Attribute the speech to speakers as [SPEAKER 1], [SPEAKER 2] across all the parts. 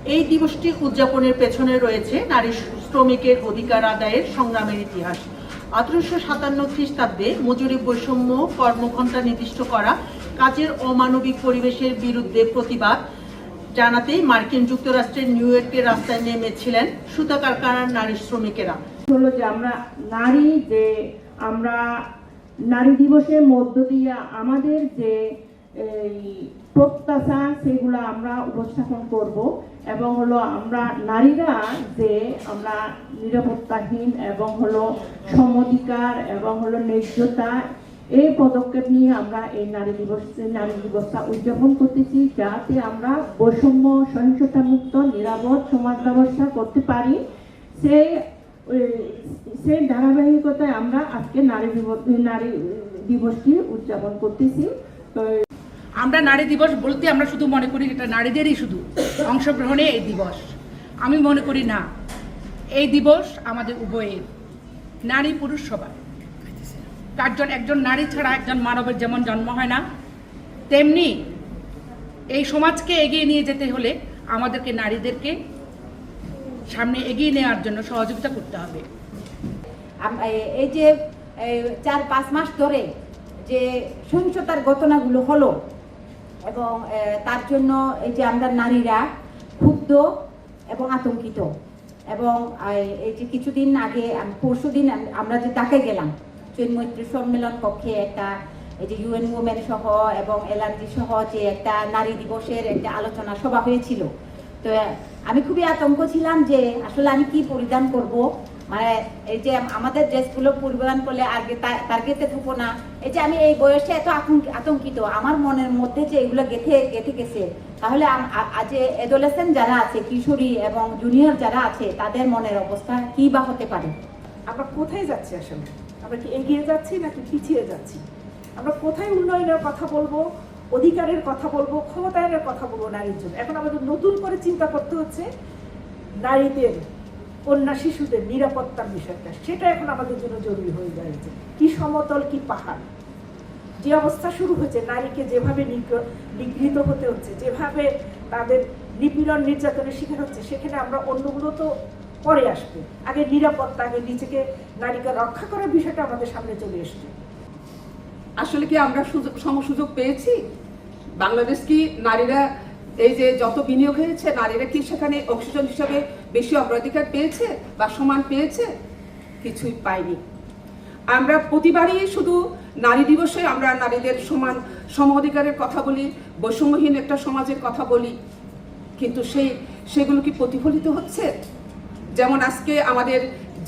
[SPEAKER 1] এই দিবসটি উদযাপনের পেছনে রয়েছে নারী শ্রমিকের অধিকার আদায়ের সংগ্রামের ইতিহাস। 1857 খ্রিস্টাব্দে মজুরি বৈষম্য, কর্মঘণ্টা নির্দিষ্ট করা, কাজের অমানবিক পরিবেশের বিরুদ্ধে প্রতিবাদ জানাতেই মার্কিন যুক্তরাষ্ট্রের নিউ ইয়র্কের রাস্তায় নেমেছিলেন সুতা কারখানার নারী শ্রমিকেরা।
[SPEAKER 2] হলো যে আমরা নারী দিবসের মধ্য দিয়ে আমাদের যে প্রত্যাশা সেগুলো আমরা উপস্থাপন করব, এবং হলো আমরা নারীরা যে আমরা নিরাপত্তাহীন এবং হলো সমঅধিকার এবং হলো ন্যায্যতা এই পদক্ষেপ নিয়ে আমরা এই নারী দিবসটা উদযাপন করতেছি, যাতে আমরা বৈষম্য সহিংসতা মুক্ত নিরাপদ সমাজ ব্যবস্থা করতে পারি। সেই ধারাবাহিকতায় আমরা আজকে নারী দিবসটি উদযাপন করতেছি। তো
[SPEAKER 3] আমরা নারী দিবস বলতে আমরা শুধু মনে করি এটা নারীদেরই শুধু অংশগ্রহণে এই দিবস। আমি মনে করি না, এই দিবস আমাদের উভয়ের, নারী পুরুষ সবার। একজন নারী ছাড়া একজন মানবের যেমন জন্ম হয় না, তেমনি এই সমাজকে এগিয়ে নিয়ে যেতে হলে আমাদেরকে নারীদেরকে সামনে এগিয়ে নেওয়ার জন্য সহযোগিতা করতে হবে।
[SPEAKER 4] এই যে 4-5 মাস ধরে যে সহিংসতার ঘটনাগুলো হলো, এবং তার জন্য এই যে আমরা নারীরা ক্ষুব্ধ এবং আতঙ্কিত, এবং এই যে কিছুদিন আগে পরশুদিন আমরা যে ঢাকায় গেলাম মৈত্রী সম্মেলন কক্ষে একটা এই যে UN Women সহ এবং LRG সহ যে একটা নারী দিবসের একটা আলোচনা সভা হয়েছিল। তো আমি খুবই আতঙ্ক ছিলাম যে আসলে আমি কি পরিধান করব, মানে এই যে আমাদের ড্রেসগুলো পরিধান করলে আগে টার্গেটে থাকবো না। এই যে আমি এই বয়সে এত আতঙ্কিত, আমার মনের মধ্যে যে এগুলো গেঁথে গেছে, তাহলে আজ অ্যাডোলেসেন্ট যারা আছে, কিশোরী এবং জুনিয়র যারা আছে, তাদের মনের অবস্থা কি বা হতে পারে।
[SPEAKER 5] আমরা কোথায় যাচ্ছি? আসলে আমরা কি এগিয়ে যাচ্ছি নাকি পিছিয়ে যাচ্ছি? আমরা কোথায় উন্নয়নের কথা বলবো, অধিকারের কথা বলবো, ক্ষমতায়নের কথা বলবো নারীর জন্য? এখন আমাদের নতুন করে চিন্তা করতে হচ্ছে নারীদের, কন্যা শিশুদের নিরাপত্তার বিষয়টা, সেটা এখন আমাদের জন্য জরুরি হয়ে যাচ্ছে। কি সমতল কি পাহাড়, যে অবস্থা শুরু হয়েছে, নারীকে যেভাবে নিগৃহীত হতে হচ্ছে, যেভাবে তাদের নিপীড়ন নির্যাতনের শিকার হচ্ছে, সেখানে আমরা অন্যগুলো তো পরে আসবে, আগে নিরাপত্তা, আগে নিজেকে নারীকে রক্ষা করার বিষয়টা আমাদের সামনে চলে এসছে।
[SPEAKER 6] আসলে কি আমরা সুযোগ পেয়েছি? বাংলাদেশ কি নারীরা এই যে যত বিনিয়োগ হয়েছে, নারীরা কি সেখানে অক্সিজেন হিসাবে বেশি অগ্রাধিকার পেয়েছে বা সমান পেয়েছে? কিছুই পাইনি। আমরা প্রতিবারই শুধু নারী দিবসে আমরা নারীদের সম অধিকারের কথা বলি, বৈষম্যহীন একটা সমাজের কথা বলি, কিন্তু সেগুলো কি প্রতিফলিত হচ্ছে? যেমন আজকে আমাদের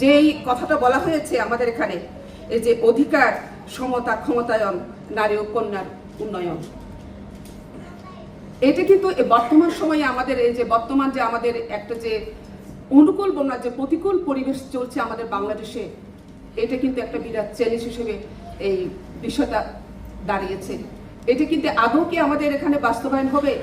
[SPEAKER 6] যেই কথাটা বলা হয়েছে আমাদের এখানে, এই যে অধিকার, সমতা, ক্ষমতায়ন, নারী ও কন্যার উন্নয়ন, এটা কিন্তু বর্তমান সময়ে আমাদের এই যে বর্তমান যে আমাদের একটা যে অনুকূল বন্যা যে প্রতিকূল পরিবেশ চলছে আমাদের বাংলাদেশে, এটা কিন্তু একটা বিরাট চ্যালেঞ্জ হিসেবে এই বিষয়টা দাঁড়িয়েছে। এটা কিন্তু আদৌ কি আমাদের এখানে বাস্তবায়ন হবে?